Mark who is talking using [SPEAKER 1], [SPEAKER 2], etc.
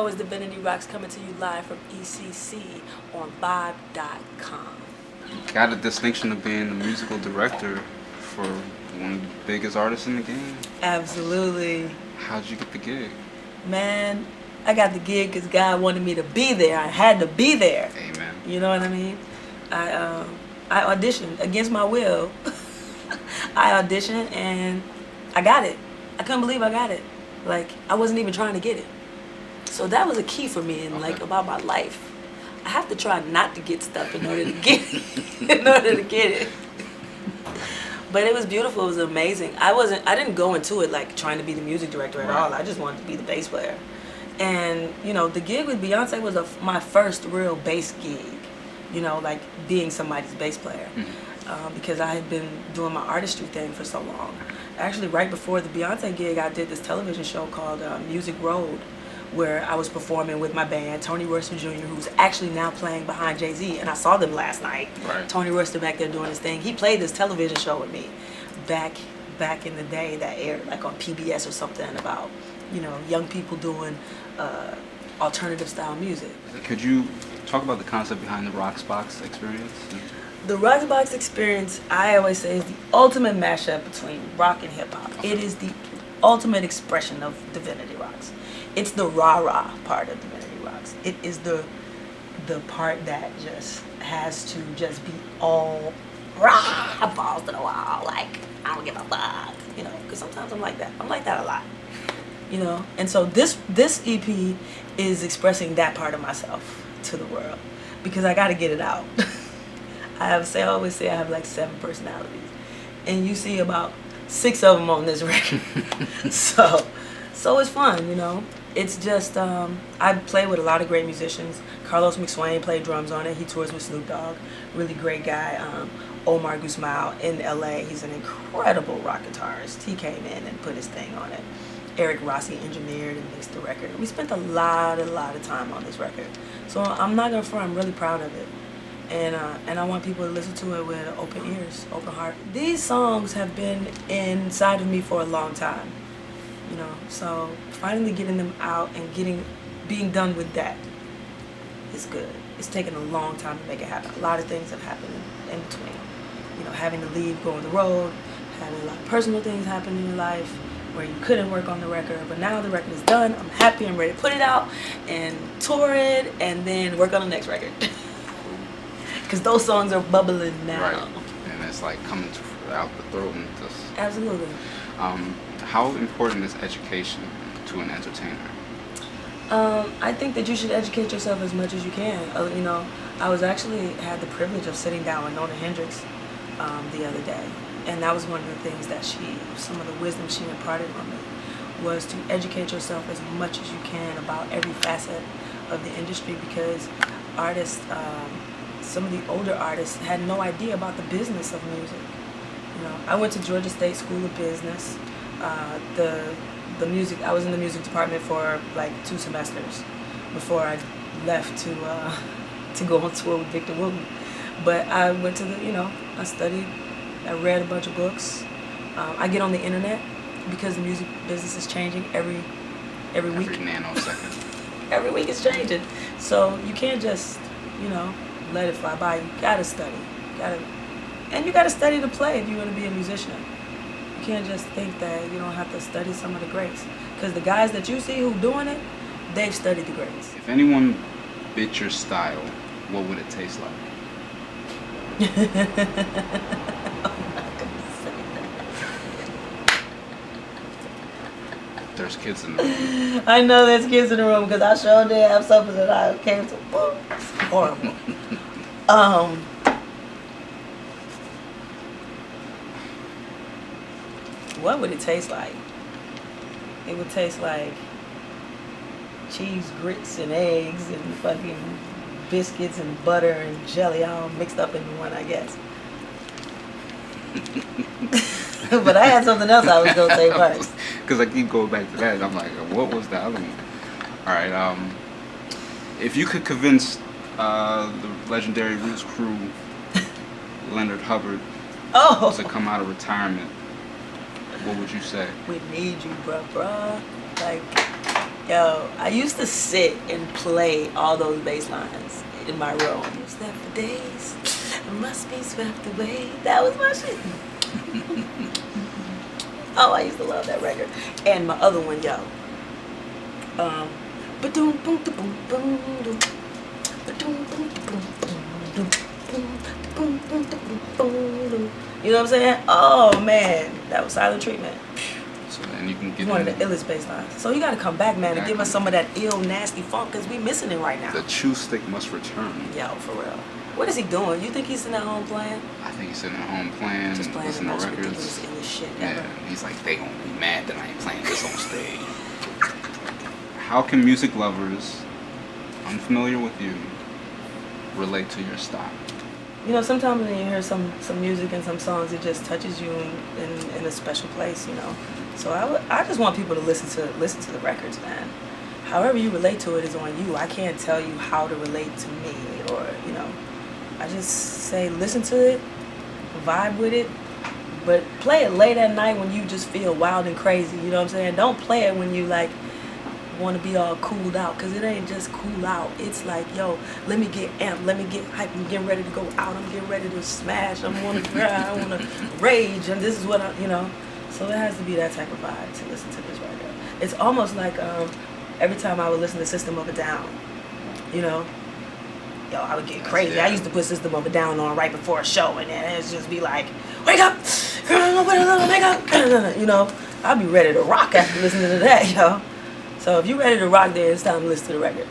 [SPEAKER 1] show is Divinity Roxx, coming to you live from ECC on Vibe.com.
[SPEAKER 2] Got a distinction of being the musical director for one of the biggest artists in the game.
[SPEAKER 1] Absolutely.
[SPEAKER 2] How'd you get the gig?
[SPEAKER 1] Man, I got the gig because God wanted me to be there. I had to be there.
[SPEAKER 2] Amen.
[SPEAKER 1] You know what I mean? I auditioned against my will. I auditioned and I got it. I couldn't believe I got it. Like, I wasn't even trying to get it. So that was a key for me in like about my life. I have to try not to get stuff in order to get it. But it was beautiful. It was amazing. I didn't go into it like trying to be the music director at all. I just wanted to be the bass player. And you know, the gig with Beyonce was my first real bass gig. You know, like being somebody's bass player. Because I had been doing my artistry thing for so long. Actually, right before the Beyonce gig, I did this television show called Music Road, where I was performing with my band, Tony Royston Jr., who's actually now playing behind Jay-Z, and I saw them last night.
[SPEAKER 2] Right.
[SPEAKER 1] Tony Royston back there doing his thing. He played this television show with me back in the day that aired like on PBS or something about, you know, young people doing alternative style music.
[SPEAKER 2] Could you talk about the concept behind the Boxx experience?
[SPEAKER 1] The Boxx experience, I always say, is the ultimate mashup between rock and hip-hop. Okay. It is the ultimate expression of Divinity Roxx. It's the rah-rah part of Divinity Roxx. It is the part that just has to just be all rah, balls to the wall, like, I don't give a fuck, you know, because sometimes I'm like that. I'm like that a lot, you know? And so this EP is expressing that part of myself to the world because I got to get it out. I always say I have like 7 personalities, and you see about 6 of them on this record. so it's fun, you know. It's just I play with a lot of great musicians. Carlos McSwain played drums on it. He tours with Snoop Dogg, really great guy. Omar Guzmao in LA, he's an incredible rock guitarist. He came in and put his thing on it. Eric Rossi engineered and mixed the record. We spent a lot of time on this record. So I'm not gonna front, I'm really proud of it. And I want people to listen to it with open ears, open heart. These songs have been inside of me for a long time, you know. So finally getting them out and being done with that is good. It's taken a long time to make it happen. A lot of things have happened in between. You know, having to leave, go on the road, having a lot of personal things happen in your life where you couldn't work on the record. But now the record is done. I'm happy. I'm ready to put it out and tour it and then work on the next record. Because those songs are bubbling now.
[SPEAKER 2] Right. And it's like coming out the throat. And just,
[SPEAKER 1] absolutely.
[SPEAKER 2] How important is education to an entertainer?
[SPEAKER 1] I think that you should educate yourself as much as you can. You know, I had the privilege of sitting down with Nona Hendryx the other day. And that was one of the things that some of the wisdom she imparted on me, was to educate yourself as much as you can about every facet of the industry, because artists, some of the older artists had no idea about the business of music. You know, I went to Georgia State School of Business. I was in the music department for like 2 semesters before I left to go on tour with Victor Wooten. But I went to I studied, I read a bunch of books. I get on the internet because the music business is changing every week.
[SPEAKER 2] Every nanosecond.
[SPEAKER 1] Every week it's changing. So you can't just, let it fly by. You gotta study. You gotta study to play if you want to be a musician. You can't just think that you don't have to study some of the greats. Because the guys that you see who doing it, they've studied the greats.
[SPEAKER 2] If anyone bit your style, what would it taste like?
[SPEAKER 1] I'm not gonna say that.
[SPEAKER 2] There's kids in the room.
[SPEAKER 1] I know there's kids in the room because I sure did have something that I came to. It's horrible. What would it taste like? It would taste like cheese, grits, and eggs, and fucking biscuits and butter and jelly all mixed up into one, I guess. But I had something else I was gonna say first.
[SPEAKER 2] Because I keep going back to that, and I'm like, what was the other one? All right. If you could convince the legendary Roots crew, Leonard Hubbard, to come out of retirement, what would you say?
[SPEAKER 1] We need you, bruh. Like, Yo, I used to sit and play all those bass lines in my room. You slept for days, it must be swept away. That was my shit. Oh, I used to love that record. And my other one, yo. Ba-doom, boom, da, boom, boom, doom. Ba-doom, boom, da, boom, boom, doom. Boom, boom, da, boom, boom, doom. You know what I'm saying? Oh man, that was Silent Treatment.
[SPEAKER 2] So then you can get
[SPEAKER 1] One of the illest bass lines. So you gotta come back, man, and give us some of that ill, nasty funk, because we missing it right now.
[SPEAKER 2] The chew stick must return.
[SPEAKER 1] Yo, for real. What is he doing? You think he's sitting at home playing?
[SPEAKER 2] I think he's sitting at home playing,
[SPEAKER 1] Just playing
[SPEAKER 2] listening
[SPEAKER 1] the
[SPEAKER 2] to
[SPEAKER 1] most
[SPEAKER 2] records.
[SPEAKER 1] ridiculous illest shit
[SPEAKER 2] Yeah,
[SPEAKER 1] ever.
[SPEAKER 2] he's like, they gonna be mad that I ain't playing this on stage. How can music lovers unfamiliar with you relate to your style?
[SPEAKER 1] You know, sometimes when you hear some music and some songs, it just touches you in a special place, you know. So I just want people to listen to the records, man. However you relate to it is on you. I can't tell you how to relate to me, or, you know. I just say listen to it, vibe with it, but play it late at night when you just feel wild and crazy, you know what I'm saying? Don't play it when you like want to be all cooled out, because it ain't just cool out. It's like, yo, let me get amped, let me get hyped, I'm getting ready to go out, I'm getting ready to smash, I want to cry, I want to rage, and this is what I, you know. So it has to be that type of vibe to listen to this right here. It's almost like every time I would listen to System of a Down, you know, yo, I would get crazy.
[SPEAKER 2] Yeah.
[SPEAKER 1] I used to put System of a Down on right before a show, and then it'd just be like, wake up, wake up, you know. I'd be ready to rock after listening to that, yo. So if you're ready to rock, then it's time to listen to the record.